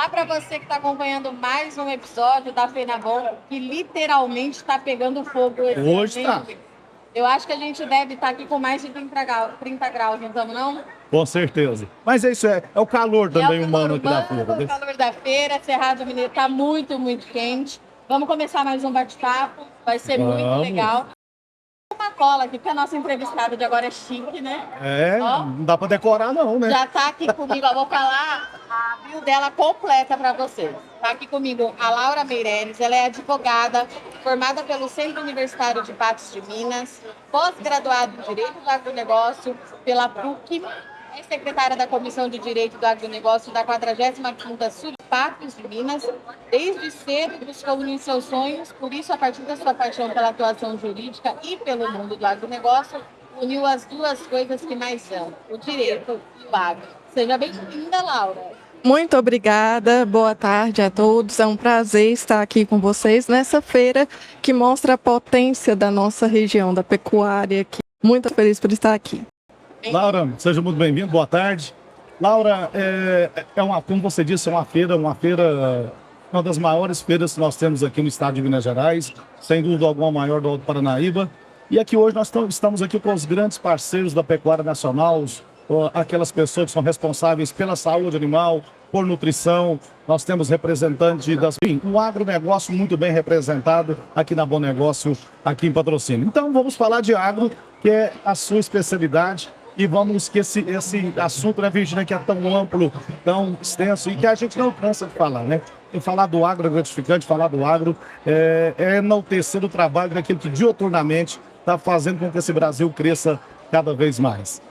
Falar para você que está acompanhando mais um episódio da FenaBom, que literalmente está pegando fogo hoje tá. Eu acho que a gente deve estar aqui com mais de 30 graus, não estamos não? Com certeza. Mas é isso, é o calor também humano aqui da feira. O calor da feira, Cerrado Mineiro está muito, muito quente. Vamos começar mais um bate-papo, vai ser muito legal. Uma cola aqui, porque a nossa entrevistada de agora é chique, né? Não dá para decorar não, né? Já tá aqui comigo, eu vou falar a bio dela completa para vocês. Tá aqui comigo a Laura Meireles, ela é advogada, formada pelo Centro Universitário de Patos de Minas, pós-graduada em Direito do Agronegócio pela PUC, é secretária da Comissão de Direito do Agronegócio da 45ª Sul de Patos de Minas. Desde cedo buscou unir seus sonhos, por isso, a partir da sua paixão pela atuação jurídica e pelo mundo do agronegócio, uniu as duas coisas que mais ama, o direito e o agro. Seja bem-vinda, Laura. Muito obrigada, boa tarde a todos. É um prazer estar aqui com vocês nessa feira que mostra a potência da nossa região, da pecuária aqui. Muito feliz por estar aqui. Laura, seja muito bem-vindo, boa tarde. Laura, como você disse, é uma feira, uma das maiores feiras que nós temos aqui no estado de Minas Gerais, sem dúvida alguma a maior do Alto Paranaíba. E aqui hoje nós estamos aqui com os grandes parceiros da pecuária nacional, aquelas pessoas que são responsáveis pela saúde animal, por nutrição. Nós temos representantes um agronegócio muito bem representado aqui na Bom Negócio, aqui em Patrocínio. Então vamos falar de agro, que é a sua especialidade. E vamos que esse assunto, né, Virginia, que é tão amplo, tão extenso e que a gente não cansa de falar, né? E falar do agro é gratificante, falar do agro é enaltecer o trabalho daquilo que diuturnamente está fazendo com que esse Brasil cresça cada vez mais.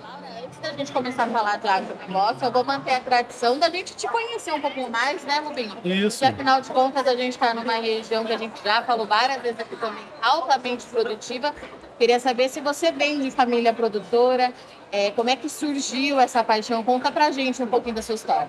Laura, antes da gente começar a falar de agronegócio, eu vou manter a tradição da gente te conhecer um pouquinho mais, né, Rubinho? Isso. Porque, afinal de contas, a gente está numa região que a gente já falou várias vezes aqui também, altamente produtiva. Queria saber se você vem de família produtora, como é que surgiu essa paixão? Conta pra gente um pouquinho da sua história.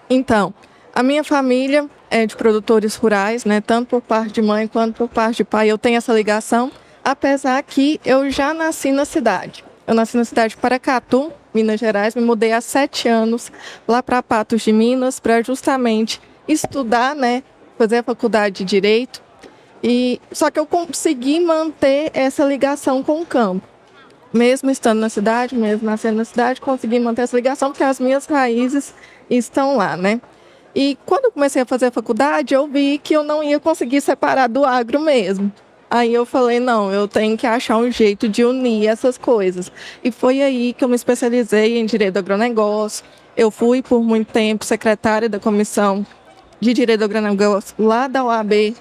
Então, a minha família é de produtores rurais, né? Tanto por parte de mãe quanto por parte de pai. Eu tenho essa ligação, apesar que eu já nasci na cidade. Eu nasci na cidade de Paracatu, Minas Gerais, me mudei há 7 anos lá para Patos de Minas para justamente estudar, né? Fazer a faculdade de Direito. Só que eu consegui manter essa ligação com o campo. Mesmo estando na cidade, mesmo nascendo na cidade, consegui manter essa ligação porque as minhas raízes estão lá, né? E quando eu comecei a fazer a faculdade, eu vi que eu não ia conseguir separar do agro mesmo. Aí eu falei, não, eu tenho que achar um jeito de unir essas coisas. E foi aí que eu me especializei em Direito do Agronegócio. Eu fui, por muito tempo, secretária da Comissão de Direito do Agronegócio lá da OAB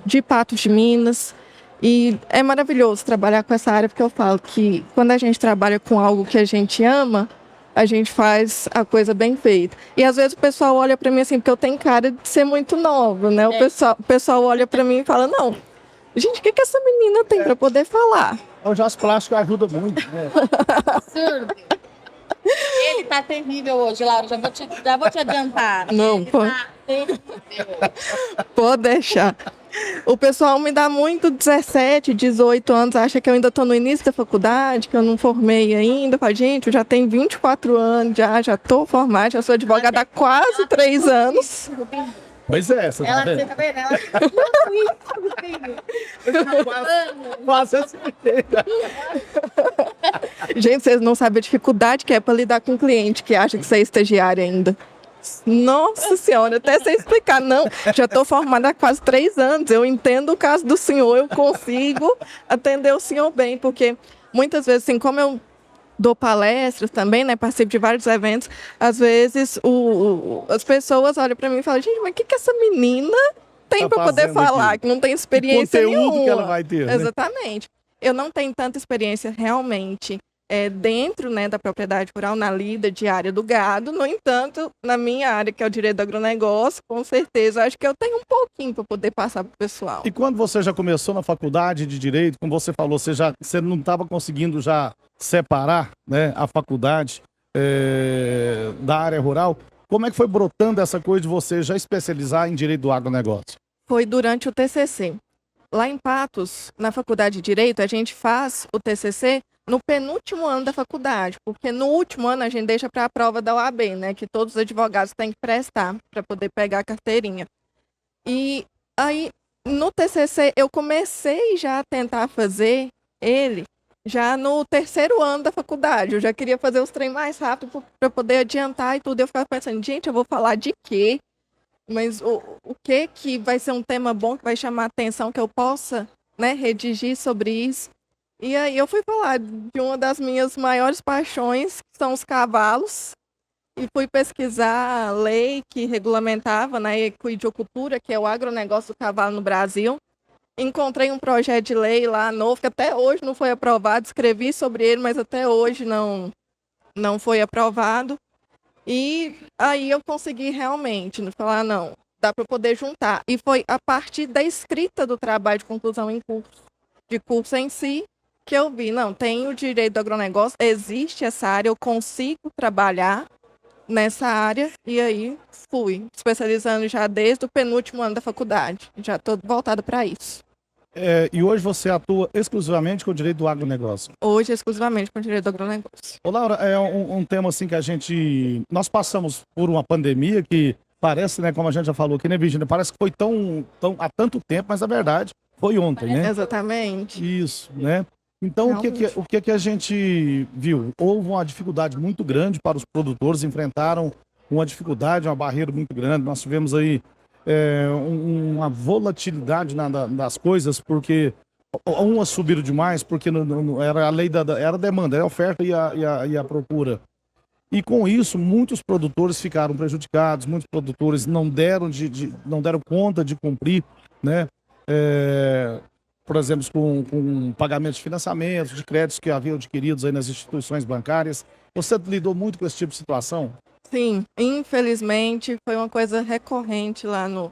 de Patos de Minas, e é maravilhoso trabalhar com essa área, porque eu falo que quando a gente trabalha com algo que a gente ama, a gente faz a coisa bem feita. E às vezes o pessoal olha para mim assim, porque eu tenho cara de ser muito nova, né? O pessoal olha para mim e fala, não, gente, o que essa menina tem para poder falar? O Jós Plástico ajuda muito, né? Absurdo. Ele tá terrível hoje, Laura, já vou te adiantar. Não, pode. Tá terrível. Pode deixar. O pessoal me dá muito 17, 18 anos, acha que eu ainda estou no início da faculdade, que eu não formei ainda. Fala, gente, eu já tenho 24 anos, já estou formada, já sou advogada há quase 3 anos. Pois é, essa Ela tá tá vendo? quase a certeza. Gente, vocês não sabem a dificuldade que é para lidar com um cliente que acha que você é estagiária ainda. Nossa senhora, até sem explicar, não, já estou formada há quase 3 anos, eu entendo o caso do senhor, eu consigo atender o senhor bem, porque muitas vezes, assim, como eu dou palestras também, né, participo de vários eventos, às vezes as pessoas olham para mim e falam, gente, mas o que essa menina tem para poder falar, aqui? que não tem experiência nenhuma. Que ela vai ter, né? Exatamente. Eu não tenho tanta experiência realmente dentro, né, da propriedade rural, na lida diária do gado. No entanto, na minha área, que é o direito do agronegócio, com certeza, acho que eu tenho um pouquinho para poder passar para o pessoal. E quando você já começou na faculdade de Direito, como você falou, você não estava conseguindo já separar, né, a faculdade da área rural. Como é que foi brotando essa coisa de você já especializar em Direito do Agronegócio? Foi durante o TCC. Lá em Patos, na Faculdade de Direito, a gente faz o TCC no penúltimo ano da faculdade, porque no último ano a gente deixa para a prova da OAB, né, que todos os advogados têm que prestar para poder pegar a carteirinha. E aí, no TCC, eu comecei já a tentar fazer ele já no terceiro ano da faculdade. Eu já queria fazer os trem mais rápido para poder adiantar e tudo. Eu ficava pensando, gente, eu vou falar de quê? Mas o que vai ser um tema bom, que vai chamar atenção, que eu possa, né, redigir sobre isso? E aí eu fui falar de uma das minhas maiores paixões, que são os cavalos, e fui pesquisar a lei que regulamentava, né, a equidiocultura, que é o agronegócio do cavalo no Brasil. Encontrei um projeto de lei lá novo, que até hoje não foi aprovado, escrevi sobre ele, mas até hoje não foi aprovado. E aí eu consegui realmente falar, não, dá para poder juntar. E foi a partir da escrita do trabalho de conclusão de curso em si, que eu vi, não, tem o direito do agronegócio, existe essa área, eu consigo trabalhar nessa área, e aí fui especializando já desde o penúltimo ano da faculdade. Já estou voltada para isso. E hoje você atua exclusivamente com o direito do agronegócio? Hoje, exclusivamente com o direito do agronegócio. Ô, Laura, é um tema assim que nós passamos por uma pandemia que parece, né, como a gente já falou aqui, né, Virginia, parece que foi tão há tanto tempo, mas na verdade foi ontem, né? Exatamente. Isso, né? Então, o que que a gente viu? Houve uma dificuldade muito grande para os produtores, enfrentaram uma dificuldade, uma barreira muito grande. Nós tivemos aí uma volatilidade das coisas, porque umas subiram demais, porque era a lei era a demanda, era a oferta e a procura. E com isso, muitos produtores ficaram prejudicados, muitos produtores não deram conta de cumprir, né? Por exemplo, com pagamentos de financiamentos, de créditos que haviam adquiridos aí nas instituições bancárias. Você lidou muito com esse tipo de situação? Sim, infelizmente foi uma coisa recorrente lá no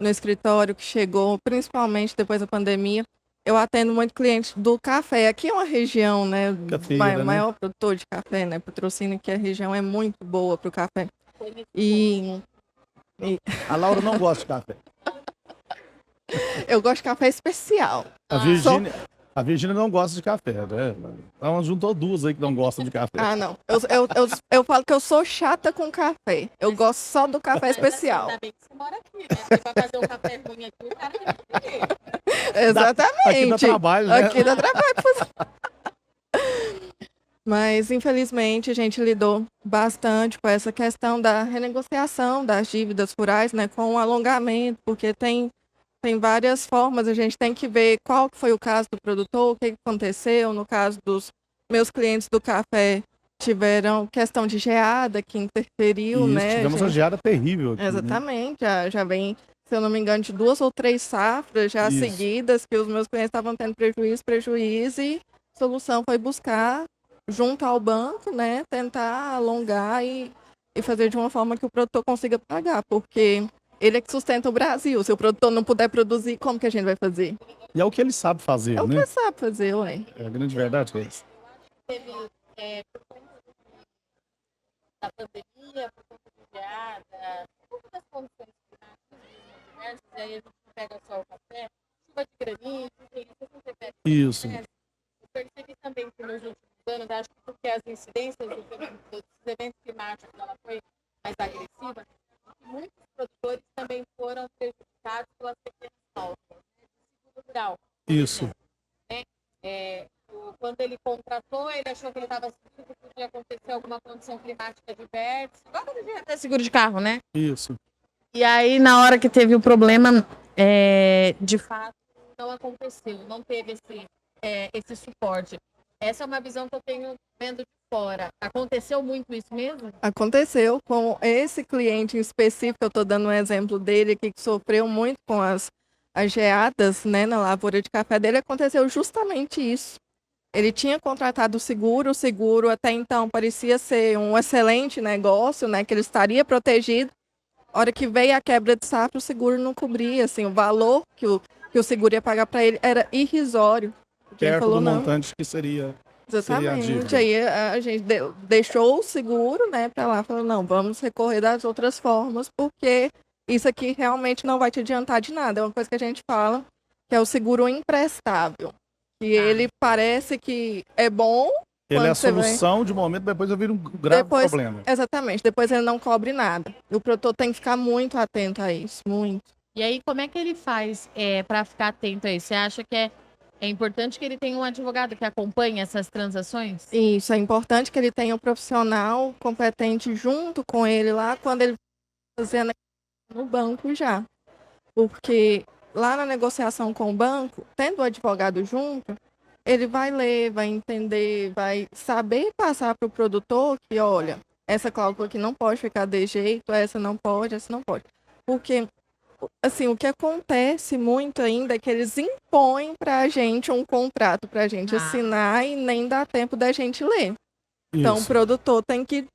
escritório que chegou, principalmente depois da pandemia. Eu atendo muito cliente do café. Aqui é uma região, né, Cafeira, maior produtor de café, né, patrocínio, que a região é muito boa para o café. E A Laura não gosta de café. eu gosto de café especial. A Virgínia não gosta de café, né? Ela juntou duas aí que não gostam de café. Ah, não. Eu falo que eu sou chata com café. Eu gosto só do café especial. Ainda bem que você mora aqui, né? Porque pra fazer um café ruim aqui, o cara tem que ter. Exatamente. Aqui dá trabalho, né? Aqui dá trabalho. Mas, infelizmente, a gente lidou bastante com essa questão da renegociação das dívidas rurais, né, com o alongamento, porque tem várias formas, a gente tem que ver qual foi o caso do produtor, o que aconteceu. No caso dos meus clientes do café, tiveram questão de geada que interferiu, Isso, né? tivemos uma geada terrível aqui, né? Exatamente, já vem, se eu não me engano, de 2 ou 3 safras já Isso. seguidas, que os meus clientes estavam tendo prejuízo, e a solução foi buscar junto ao banco, né, tentar alongar e fazer de uma forma que o produtor consiga pagar, porque ele é que sustenta o Brasil. Se o produtor não puder produzir, como que a gente vai fazer? E é o que ele sabe fazer, É o que né? ele sabe fazer, ué. É a grande verdade, é isso. Teve, por conta da pandemia, por conta de geada, por conta das condições climáticas diversas, e aí a gente não pega só o café, chuva de granizo, enfim, você pega. Isso. Eu percebi também que nos últimos anos, acho que porque as incidências dos eventos climáticos ela foi mais agressiva, muitos produtores também foram prejudicados pelas pequenas faltas, né, de seguro rural. Isso. Quando ele contratou, ele achou que ele estava seguro, que podia acontecer alguma condição climática diversa. Igual quando a gente tem seguro de carro, né? Isso. E aí, na hora que teve o problema, de fato, não aconteceu, não teve esse suporte. Essa é uma visão que eu tenho vendo de fora. Aconteceu muito isso mesmo? Aconteceu com esse cliente em específico, eu estou dando um exemplo dele aqui, que sofreu muito com as geadas, né, na lavoura de café dele. Aconteceu justamente isso. Ele tinha contratado o seguro até então parecia ser um excelente negócio, né, que ele estaria protegido. A hora que veio a quebra de safra, o seguro não cobria, assim, o valor que o seguro ia pagar para ele era irrisório. Perto do montante que seria. Exatamente. Aí a gente deixou o seguro, né, para lá, falou, não, vamos recorrer das outras formas, porque isso aqui realmente não vai te adiantar de nada. É uma coisa que a gente fala, que é o seguro imprestável, Que ele parece que é bom. Ele é a quando você vai- solução de momento, depois eu viro um grave Depois, problema. exatamente, depois ele não cobre nada. O produtor tem que ficar muito atento a isso, muito. E aí, como é que ele faz para ficar atento a isso? Você acha que é importante que ele tenha um advogado que acompanhe essas transações? Isso, é importante que ele tenha um profissional competente junto com ele lá quando ele fazendo no banco já. Porque lá na negociação com o banco, tendo o advogado junto, ele vai ler, vai entender, vai saber passar para o produtor que, olha, essa cláusula aqui não pode ficar de jeito, essa não pode, essa não pode. Porque, assim, o que acontece muito ainda é que eles impõem para a gente um contrato para a gente assinar e nem dá tempo da gente ler. Então, o Isso. produtor tem que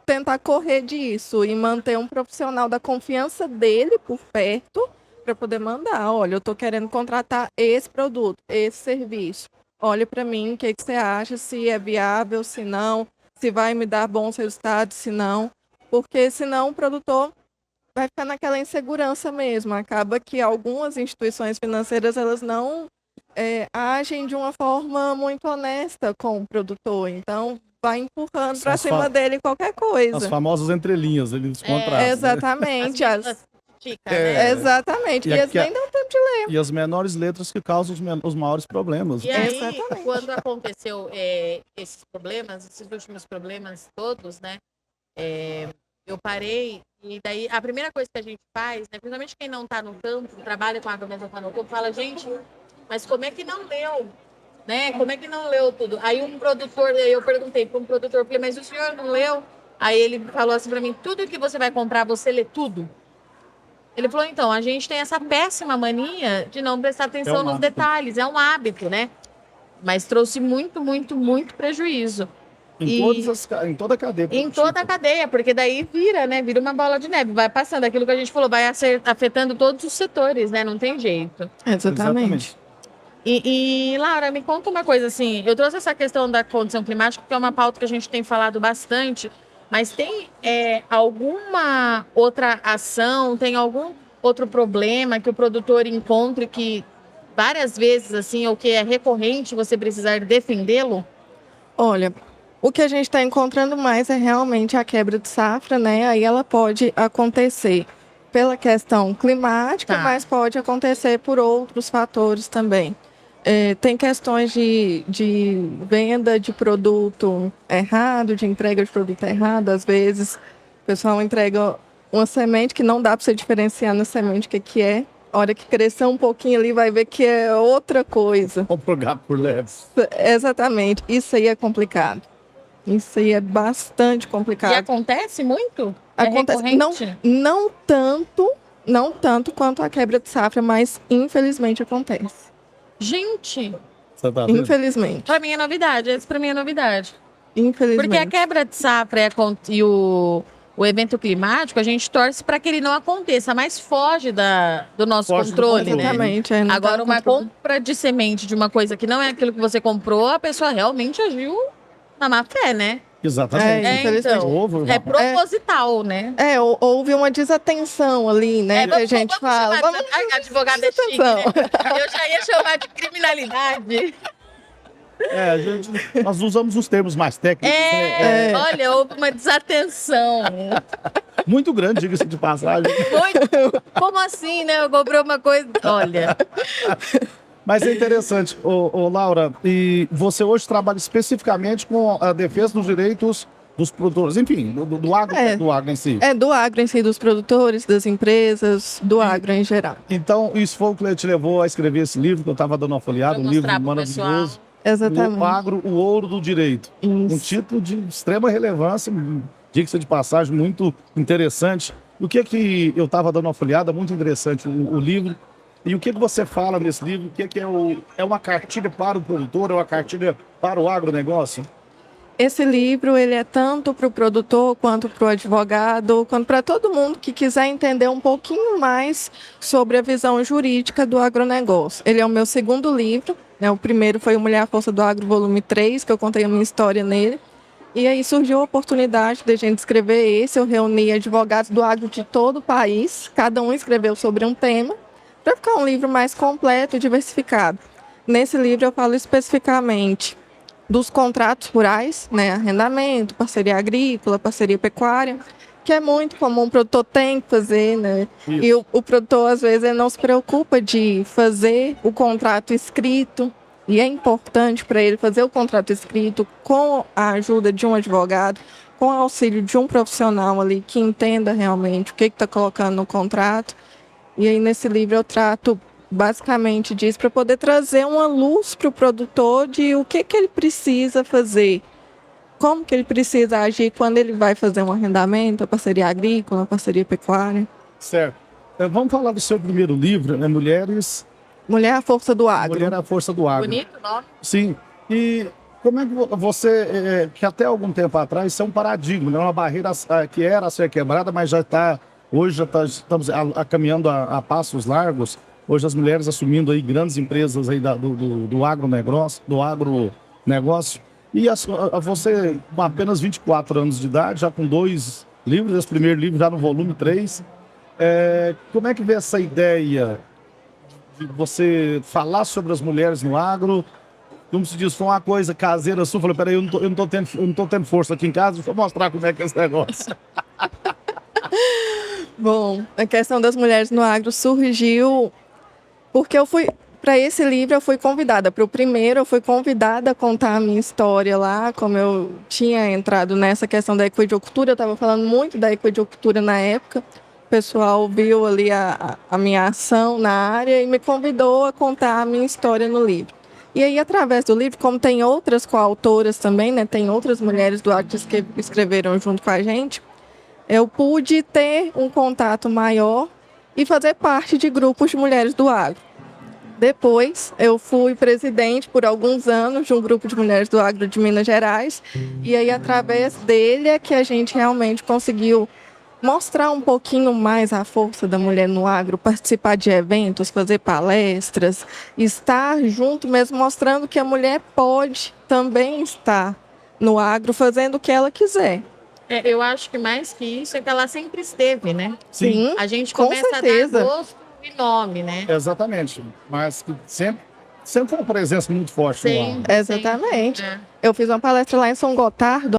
tentar correr disso e manter um profissional da confiança dele por perto para poder mandar. Olha, eu estou querendo contratar esse produto, esse serviço. Olha para mim, o que você acha, se é viável, se não, se vai me dar bons resultados, se não. Porque senão o produtor vai ficar naquela insegurança mesmo. Acaba que algumas instituições financeiras elas não agem de uma forma muito honesta com o produtor. Então, vai empurrando São para as cima dele qualquer As coisa. famosas entrelinhas, eles contratam. Né? Exatamente. Fica, né? Exatamente. E E eles aqui a- nem dão tempo de ler. E as menores letras que causam os maiores problemas. E aí, Exatamente. quando aconteceu esses problemas, esses últimos problemas todos, né? Eu parei e daí a primeira coisa que a gente faz, né? Principalmente quem não está no campo, trabalha com agronegócio, não tá no campo, fala, gente, mas como é que não leu? Né? Como é que não leu tudo? Aí um produtor, eu perguntei para um produtor, falei, mas o senhor não leu? Aí ele falou assim para mim, tudo que você vai comprar, você lê tudo? Ele falou, então, a gente tem essa péssima mania de não prestar atenção nos hábito. detalhes, é um hábito, né? Mas trouxe muito, muito, muito prejuízo. Em toda a cadeia. Em toda a cadeia, porque daí vira, né? Vira uma bola de neve, vai passando. Aquilo que a gente falou, vai afetando todos os setores, né? Não tem jeito. Exatamente. E, Laura, me conta uma coisa assim. Eu trouxe essa questão da condição climática, porque é uma pauta que a gente tem falado bastante, mas tem alguma outra ação, tem algum outro problema que o produtor encontre que várias vezes, assim, ou que é recorrente você precisar defendê-lo? Olha, o que a gente está encontrando mais é realmente a quebra de safra, né? Aí ela pode acontecer pela questão climática, Tá. mas pode acontecer por outros fatores também. Tem questões de venda de produto errado, de entrega de produto errado. Às vezes, o pessoal entrega uma semente que não dá para você diferenciar na semente o que é. A hora que crescer um pouquinho ali, vai ver que é outra coisa. Compra o gato por leve. Exatamente. Isso aí é complicado. Isso aí é bastante complicado. E acontece muito? Acontece, É recorrente? não tanto quanto a quebra de safra, mas infelizmente acontece. Gente, Você tá vendo? Infelizmente. pra mim é novidade. Esse pra mim é novidade. Infelizmente. Porque a quebra de safra e o evento climático, a gente torce para que ele não aconteça, mas foge do nosso Foge do controle, controle, né? Exatamente. Não Agora, tá uma no controle. compra de semente de uma coisa que não é aquilo que você comprou, a pessoa realmente agiu na má fé, né? Exatamente. Infelizmente. Então, Ovo, é proposital, né? Houve uma desatenção ali, né? que a gente fala. Vamos chamar, advogada é chique, né? Eu já ia chamar de criminalidade. Nós usamos os termos mais técnicos. né? Olha, houve uma desatenção. Muito grande, diga-se de passagem. Como assim, né? Eu comprei uma coisa. Olha. Mas é interessante, Laura, e você hoje trabalha especificamente com a defesa dos direitos dos produtores, enfim, do agro, do agro em si. Do agro em si, dos produtores, das empresas, do agro em geral. Então, isso foi o que te levou a escrever esse livro, que eu estava dando uma folheada, Pra um livro mostrar pro maravilhoso. Exatamente. O Agro, o Ouro do Direito. Isso. Um título de extrema relevância, diga-se de passagem, muito interessante. O que eu estava dando uma folheada, muito interessante o livro. E o que você fala nesse livro? O que é uma cartilha para o produtor, é uma cartilha para o agronegócio? Esse livro ele é tanto para o produtor, quanto para o advogado, quanto para todo mundo que quiser entender um pouquinho mais sobre a visão jurídica do agronegócio. Ele é o meu segundo livro, né? O primeiro foi o Mulher à Força do Agro, volume 3, que eu contei a minha história nele. E aí surgiu a oportunidade de a gente escrever esse. Eu reuni advogados do agro de todo o país, cada um escreveu sobre um tema, para ficar um livro mais completo e diversificado. Nesse livro eu falo especificamente dos contratos rurais, né, arrendamento, parceria agrícola, parceria pecuária, que é muito comum, o produtor tem que fazer, né? Isso. E o produtor, às vezes, ele não se preocupa de fazer o contrato escrito, e é importante para ele fazer o contrato escrito com a ajuda de um advogado, com o auxílio de um profissional ali que entenda realmente o que está colocando no contrato. E aí, nesse livro, eu trato basicamente disso para poder trazer uma luz para o produtor de o que ele precisa fazer, como que ele precisa agir quando ele vai fazer um arrendamento, a parceria agrícola, a parceria pecuária. Certo. Vamos falar do seu primeiro livro, né? Mulheres... Mulher à Força do Agro. Mulher é a Força do Agro. Bonito nome. Sim. E como é que você, que até algum tempo atrás, isso é um paradigma, né? Uma barreira que era a ser quebrada, mas já está, hoje estamos caminhando a passos largos. Hoje as mulheres assumindo aí grandes empresas aí do agronegócio. E você, com apenas 24 anos de idade, já com 2 livros, esse primeiro livro já no volume 3, como é que vê essa ideia de você falar sobre as mulheres no agro? Como se diz, foi uma coisa caseira sua, falei, peraí, eu não tô tendo força aqui em casa, deixa eu mostrar como é que é esse negócio. Bom, a questão das mulheres no agro surgiu porque para esse livro eu fui convidada. Para o primeiro eu fui convidada a contar a minha história lá, como eu tinha entrado nessa questão da equidicultura, eu estava falando muito da equidicultura na época. O pessoal viu ali a minha ação na área e me convidou a contar a minha história no livro. E aí, através do livro, como tem outras coautoras também, né, tem outras mulheres do agro que escreveram junto com a gente, eu pude ter um contato maior e fazer parte de grupos de mulheres do agro. Depois, eu fui presidente por alguns anos de um grupo de mulheres do agro de Minas Gerais, e aí, através dele, é que a gente realmente conseguiu mostrar um pouquinho mais a força da mulher no agro, participar de eventos, fazer palestras, estar junto mesmo, mostrando que a mulher pode também estar no agro, fazendo o que ela quiser. Eu acho que mais que isso é que ela sempre esteve, né? Sim, A gente com começa certeza. a dar gosto e nome, né? Exatamente. Mas que sempre foi uma presença muito forte no Sim. agro. Exatamente. É. Eu fiz uma palestra lá em São Gotardo.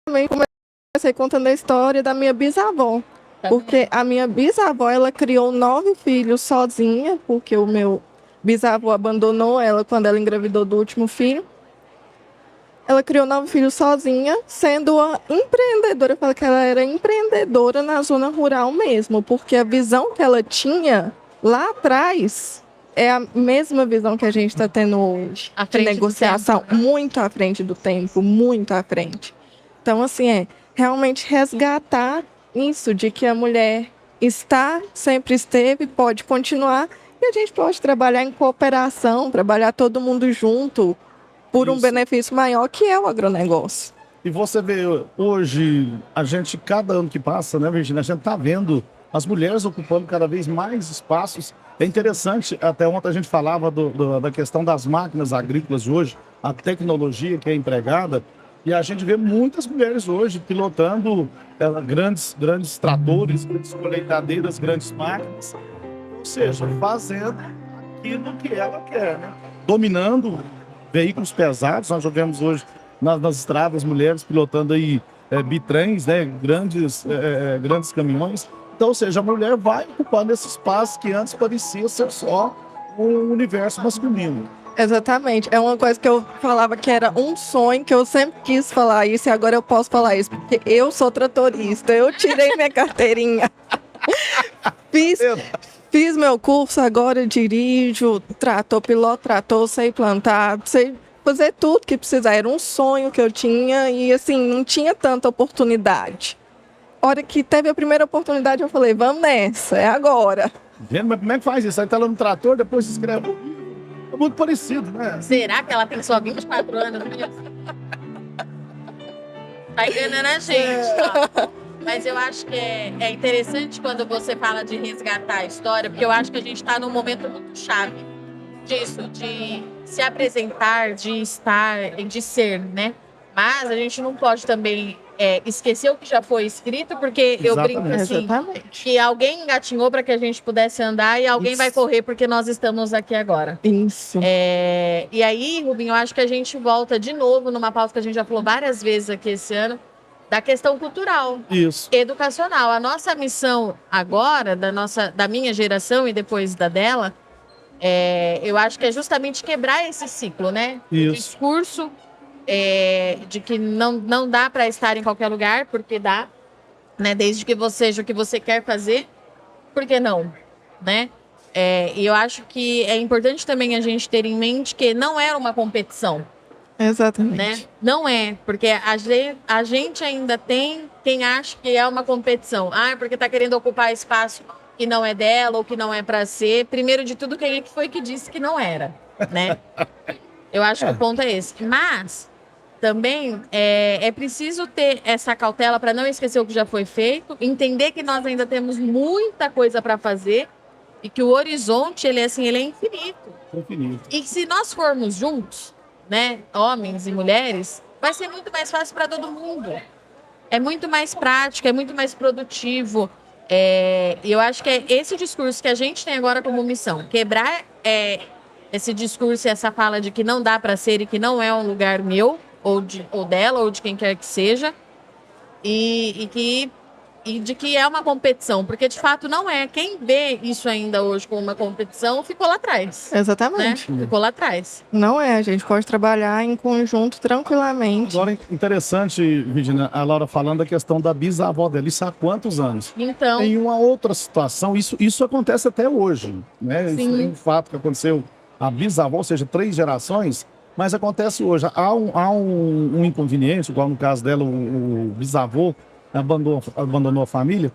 Também comecei contando a história da minha bisavó. Porque a minha bisavó, ela criou 9 filhos sozinha, porque o meu bisavô abandonou ela quando ela engravidou do último filho. Ela criou 9 filhos sozinha, sendo uma empreendedora. Eu falo que ela era empreendedora na zona rural mesmo, porque a visão que ela tinha lá atrás é a mesma visão que a gente está tendo hoje. À De frente do negociação, tempo, né? muito à frente do tempo, muito à frente. Então, assim, realmente resgatar isso de que a mulher está, sempre esteve, pode continuar, e a gente pode trabalhar em cooperação, trabalhar todo mundo junto, por um Isso. benefício maior, que é o agronegócio. E você vê, hoje, cada ano que passa, né, Virginia, a gente está vendo as mulheres ocupando cada vez mais espaços. É interessante, até ontem a gente falava da questão das máquinas agrícolas de hoje, a tecnologia que é empregada, e a gente vê muitas mulheres hoje pilotando grandes tratores, grandes colheitadeiras, grandes máquinas, ou seja, fazendo aquilo que ela quer, né? Dominando veículos pesados. Nós já vemos hoje nas estradas mulheres pilotando aí bitrens, né? Grandes caminhões. Então, ou seja, a mulher vai ocupando esse espaço que antes parecia ser só um universo masculino. Exatamente. É uma coisa que eu falava que era um sonho, que eu sempre quis falar isso, e agora eu posso falar isso, porque eu sou tratorista, eu tirei minha carteirinha. Fiz meu curso, agora eu dirijo, piloto trator, sei plantar, sei fazer tudo que precisar. Era um sonho que eu tinha e, assim, não tinha tanta oportunidade. A hora que teve a primeira oportunidade, eu falei, vamos nessa, é agora. Gente, mas como é que faz isso? Aí tá lá no trator, depois se escreve. É muito parecido, né? Será que ela tem só 24 anos mesmo? Tá enganando a gente, ó. Mas eu acho que é interessante quando você fala de resgatar a história, porque eu acho que a gente está num momento muito chave disso, de se apresentar, de estar, de ser, né? Mas a gente não pode também esquecer o que já foi escrito, porque eu brinco assim, Exatamente. que alguém engatinhou para que a gente pudesse andar e alguém vai correr porque nós estamos aqui agora. Isso. E aí, Rubinho, eu acho que a gente volta de novo numa pauta que a gente já falou várias vezes aqui esse ano, da questão cultural, Isso. educacional. A nossa missão agora, da minha geração e depois da dela, eu acho que é justamente quebrar esse ciclo, né? Isso. O discurso de que não dá para estar em qualquer lugar, porque dá, né? Desde que você seja o que você quer fazer, por que não, né? E eu acho que é importante também a gente ter em mente que não é uma competição, Exatamente. né? Não é, porque a gente ainda tem quem acha que é uma competição. Porque está querendo ocupar espaço que não é dela ou que não é para ser. Primeiro de tudo, quem é que foi que disse que não era, né? Eu acho que o ponto é esse. Mas também é preciso ter essa cautela para não esquecer o que já foi feito, entender que nós ainda temos muita coisa para fazer e que o horizonte ele é infinito. Infinito. E se nós formos juntos, né, homens e mulheres, vai ser muito mais fácil para todo mundo. É muito mais prático, é muito mais produtivo. E eu acho que é esse discurso que a gente tem agora como missão, quebrar esse discurso e essa fala de que não dá para ser e que não é um lugar meu, ou dela, ou de quem quer que seja, e de que é uma competição, porque de fato não é. Quem vê isso ainda hoje como uma competição ficou lá atrás. Exatamente. Né? Ficou lá atrás. Não é, a gente pode trabalhar em conjunto tranquilamente. Agora, interessante, Virginia, a Laura falando da questão da bisavó dela. Isso há quantos anos? Então, Em uma outra situação, isso acontece até hoje, né? Sim. Isso é um fato que aconteceu a bisavó, ou seja, 3 gerações, mas acontece hoje. Há um inconveniente, igual no caso dela, o bisavô abandonou a família.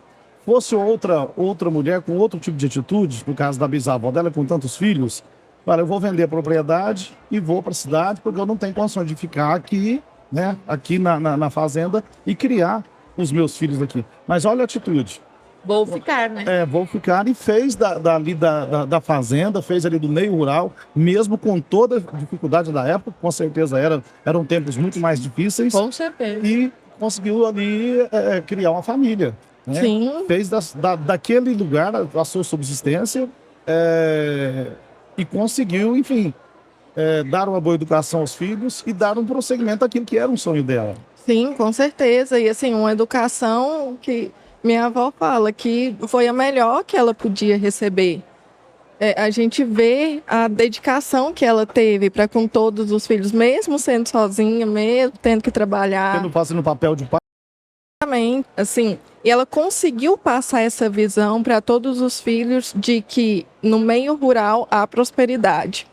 Fosse outra mulher com outro tipo de atitude, no caso da bisavó dela, com tantos filhos, eu vou vender a propriedade e vou para a cidade, porque eu não tenho condições de ficar aqui, né, aqui na fazenda e criar os meus filhos aqui. Mas olha a atitude. vou ficar, né? Vou ficar, e fez dali da fazenda, fez ali do meio rural, mesmo com toda a dificuldade da época, com certeza eram tempos muito mais difíceis. Com certeza. E conseguiu ali criar uma família. Né? Sim. Fez daquele lugar a sua subsistência e conseguiu, enfim, dar uma boa educação aos filhos e dar um prosseguimento àquilo que era um sonho dela. Sim, com certeza. E assim, uma educação que minha avó fala que foi a melhor que ela podia receber. A gente vê a dedicação que ela teve para com todos os filhos, mesmo sendo sozinha, mesmo tendo que trabalhar. Fazendo papel de pai. Assim, e ela conseguiu passar essa visão para todos os filhos de que no meio rural há prosperidade.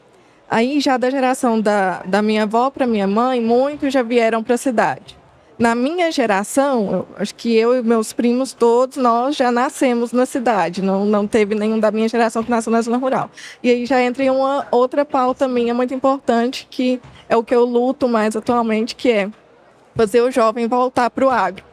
Aí já da geração da minha avó para minha mãe, muitos já vieram para a cidade. Na minha geração, acho que eu e meus primos todos, nós já nascemos na cidade. Não teve nenhum da minha geração que nasceu na zona rural. E aí já entra em uma outra pauta minha muito importante, que é o que eu luto mais atualmente, que é fazer o jovem voltar para o agro.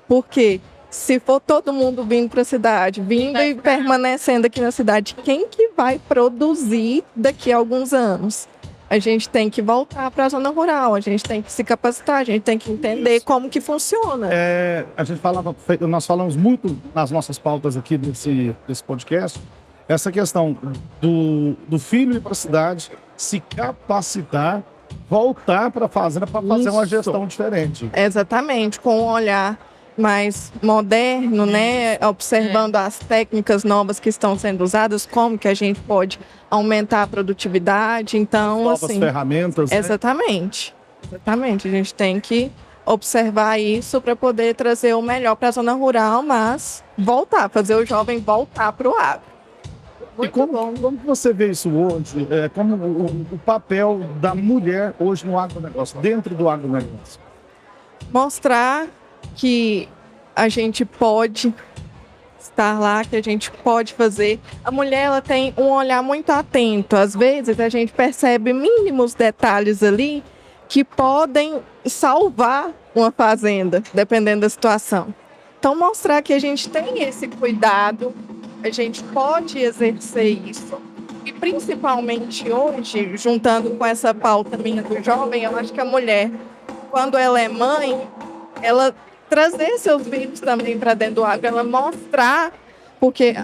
Porque se for todo mundo vindo para a cidade, vindo e permanecendo aqui na cidade, quem que vai produzir daqui a alguns anos? A gente tem que voltar para a zona rural, a gente tem que se capacitar, a gente tem que entender como que funciona. Nós falamos muito nas nossas pautas aqui desse podcast, essa questão do filho ir para a cidade, se capacitar, voltar para a fazenda para fazer uma gestão diferente. Exatamente, com um olhar mais moderno, né? Observando as técnicas novas que estão sendo usadas, como que a gente pode aumentar a produtividade. Então, novas ferramentas. Exatamente. Né? Exatamente. A gente tem que observar isso para poder trazer o melhor para a zona rural, mas fazer o jovem voltar para o agro. E como você vê isso hoje? Como o papel da mulher hoje no agronegócio, dentro do agronegócio? Mostrar que a gente pode estar lá, que a gente pode fazer. A mulher, ela tem um olhar muito atento. Às vezes a gente percebe mínimos detalhes ali que podem salvar uma fazenda, dependendo da situação. Então, mostrar que a gente tem esse cuidado, a gente pode exercer isso. E principalmente hoje, juntando com essa pauta minha do jovem, eu acho que a mulher, quando ela é mãe, ela trazer seus filhos também para dentro do agro, ela mostrar, porque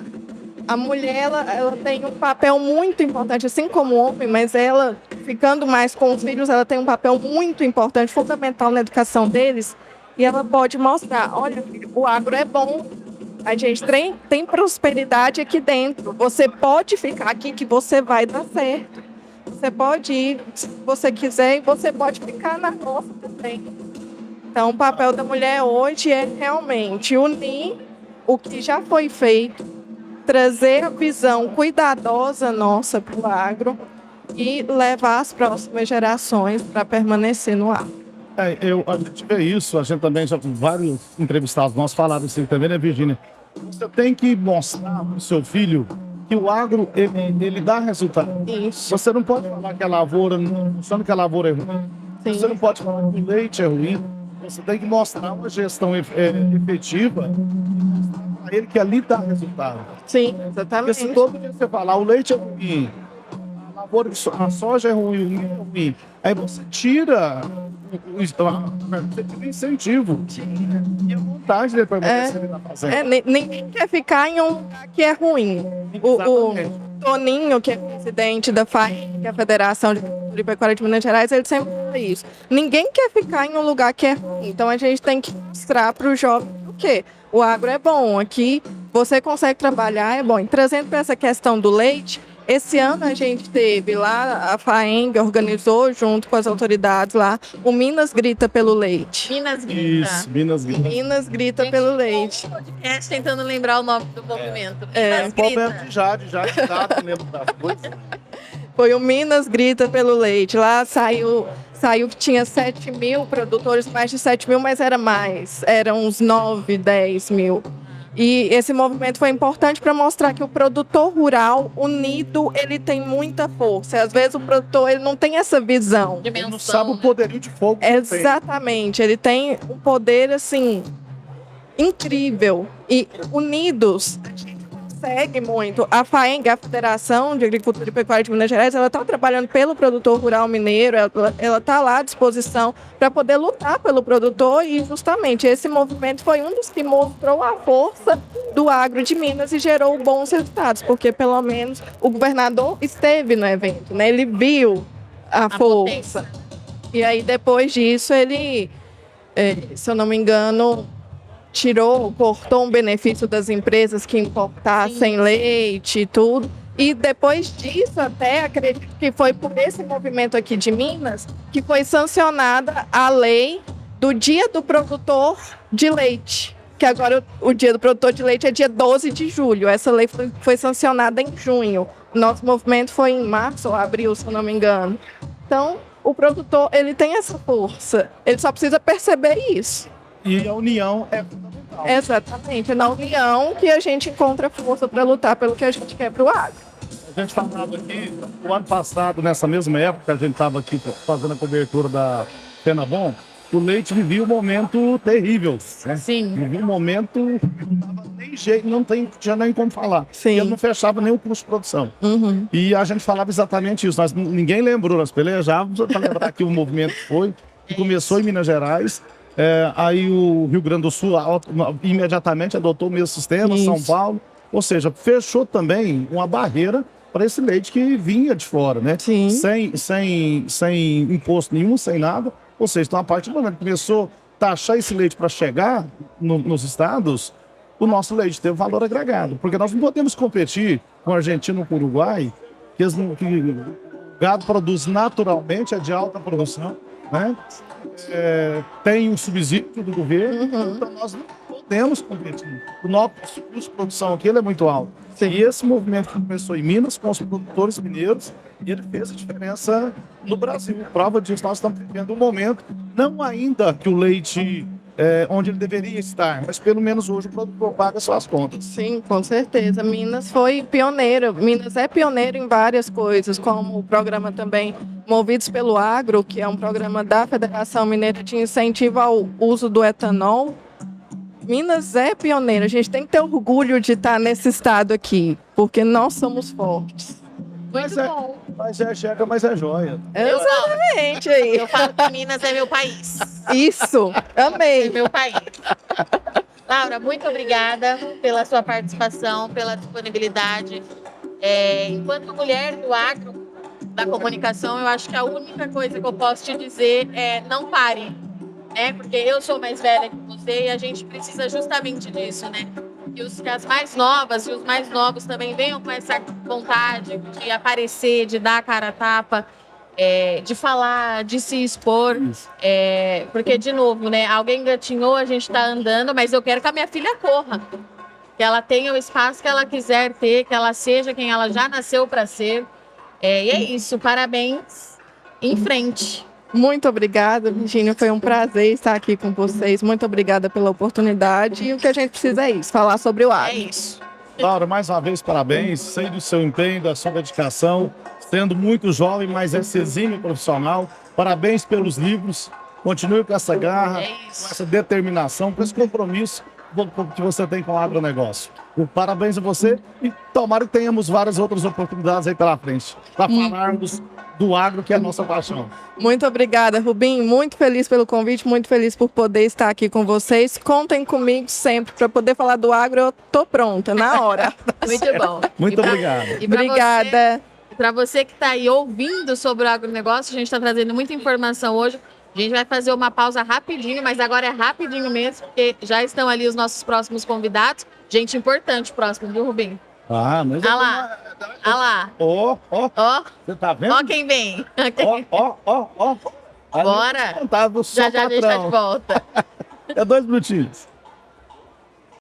a mulher ela tem um papel muito importante, assim como o homem, mas ela, ficando mais com os filhos, ela tem um papel muito importante, fundamental na educação deles, e ela pode mostrar, olha, filho, o agro é bom, a gente tem prosperidade aqui dentro, você pode ficar aqui que você vai dar certo. Você pode ir, se você quiser, e você pode ficar na roça também. Então, o papel da mulher hoje é realmente unir o que já foi feito, trazer a visão cuidadosa nossa para o agro e levar as próximas gerações para permanecer no agro. A gente vê isso, a gente também já com vários entrevistados nossos falaram isso também, né, Virgínia? Você tem que mostrar para o seu filho que o agro, ele dá resultado. Isso. Você não pode falar que a lavoura, mostrando que a lavoura é ruim. Sim. Você não pode falar que o leite é ruim. Você tem que mostrar uma gestão efetiva para ele que ali dá resultado. Sim, Porque exatamente. se todo dia você falar, o leite é ruim, a lavoura, a soja é ruim, o milho é ruim, aí você tira o incentivo e a vontade dele permanecer ali na fazenda. Ninguém quer ficar em um lugar que é ruim. O Toninho, que é presidente da FAENG, que é a Federação de Agricultura e Pecuária de Minas Gerais, ele sempre fala isso. Ninguém quer ficar em um lugar que é ruim. Então a gente tem que mostrar para o jovem o quê? O agro é bom, aqui você consegue trabalhar, é bom. E trazendo para essa questão do leite, esse ano a gente teve lá, a FAENG organizou, junto com as autoridades lá, o Minas Grita pelo Leite. Minas Grita. Isso, Minas Grita. Minas Grita pelo Leite. Podcast tentando lembrar o nome do movimento. Minas Problema Grita. de Jade, data, lembro das coisas. Foi o Minas Grita pelo Leite. Lá saiu que tinha 7 mil produtores, mais de 7 mil, mas era mais. Eram uns 9, 10 mil. E esse movimento foi importante para mostrar que o produtor rural unido, ele tem muita força. Às vezes o produtor ele não tem essa visão. Ele não sabe o poderio de fogo que Exatamente, ele tem um poder assim incrível. E unidos, a gente consegue muito. A FAENG, a Federação de Agricultura e Pecuária de Minas Gerais, ela está trabalhando pelo produtor rural mineiro, ela está lá à disposição para poder lutar pelo produtor e justamente esse movimento foi um dos que mostrou a força do agro de Minas e gerou bons resultados, porque pelo menos o governador esteve no evento, né? Ele viu a força. E aí depois disso ele, se eu não me engano, cortou um benefício das empresas que importassem leite e tudo. E depois disso, até acredito que foi por esse movimento aqui de Minas que foi sancionada a lei do Dia do Produtor de Leite. Que agora o Dia do Produtor de Leite é dia 12 de julho. Essa lei foi sancionada em junho. O nosso movimento foi em março ou abril, se eu não me engano. Então, o produtor ele tem essa força. Ele só precisa perceber isso. E a união é fundamental. Exatamente. É na união que a gente encontra força para lutar pelo que a gente quer para o agro. A gente falava aqui, o ano passado, nessa mesma época, a gente estava aqui fazendo a cobertura da Fenabom, o leite vivia um momento terrível. Né? Sim. Vivia um momento que não dava nem jeito, tinha nem como falar. Sim. Ele não fechava nem o custo de produção. Uhum. E a gente falava exatamente isso. Ninguém lembrou, nós pelejávamos para lembrar que o movimento que começou em Minas Gerais. Aí o Rio Grande do Sul imediatamente adotou o mesmo sistema, Isso. São Paulo. Ou seja, fechou também uma barreira para esse leite que vinha de fora, né? Sim. Sem imposto nenhum, sem nada. Ou seja, então a partir do momento que começou a taxar esse leite para chegar nos estados, o nosso leite teve valor agregado. Porque nós não podemos competir com a Argentina ou com o Uruguai, que o gado produz naturalmente, é de alta produção, né? Tem um subsídio do governo, então nós não podemos competir. O nosso custo de produção aqui ele é muito alto. Sim. E esse movimento que começou em Minas com os produtores mineiros, ele fez a diferença no Brasil. Prova disso, nós estamos vivendo um momento, não ainda que o leite onde ele deveria estar, mas pelo menos hoje o produtor paga suas contas. Sim, com certeza. Minas foi pioneira. Minas é pioneiro em várias coisas, como o programa também Movidos pelo Agro, que é um programa da Federação Mineira de incentivo ao uso do etanol. Minas é pioneira. A gente tem que ter orgulho de estar nesse estado aqui, porque nós somos fortes. Muito bom. Mas é checa, mas é joia. Exatamente aí. Eu falo que Minas é meu país. Isso, É amei. meu país. Laura, muito obrigada pela sua participação, pela disponibilidade. Enquanto mulher do agro, da comunicação, eu acho que a única coisa que eu posso te dizer é não pare, né? Porque eu sou mais velha que você e a gente precisa justamente disso, né? Que as mais novas e os mais novos também venham com essa vontade de aparecer, de dar a cara a tapa, de falar, de se expor. Porque, de novo, né? Alguém gatinhou, a gente está andando, mas eu quero que a minha filha corra. Que ela tenha o espaço que ela quiser ter, que ela seja quem ela já nasceu para ser. E é isso, parabéns, em frente. Muito obrigada, Virgínia. Foi um prazer estar aqui com vocês. Muito obrigada pela oportunidade. E o que a gente precisa é isso, falar sobre o É agro. isso. Laura, mais uma vez, parabéns. Sei do seu empenho, da sua dedicação, sendo muito jovem, mas esse exímio profissional. Parabéns pelos livros. Continue com essa garra, É com isso. essa determinação, com esse compromisso que você tem com o agronegócio. Parabéns a você e tomara que tenhamos várias outras oportunidades aí pela frente, para falarmos do agro, que é a nossa paixão. Muito obrigada, Rubim. Muito feliz pelo convite, muito feliz por poder estar aqui com vocês. Contem comigo sempre para poder falar do agro. Eu tô pronta na hora. Muito bom. Muito obrigado. E pra Obrigada. Para você que está aí ouvindo sobre o agronegócio, a gente está trazendo muita informação hoje. A gente vai fazer uma pausa rapidinho, mas agora é rapidinho mesmo, porque já estão ali os nossos próximos convidados. Gente importante próximo, viu, Rubim? Ah, mas Olha lá. Olha lá. Ó, Ó, você tá vendo? ó quem vem. Ó. Bora. Tá, só Já já a gente tá de patrão. volta. É 2 minutinhos.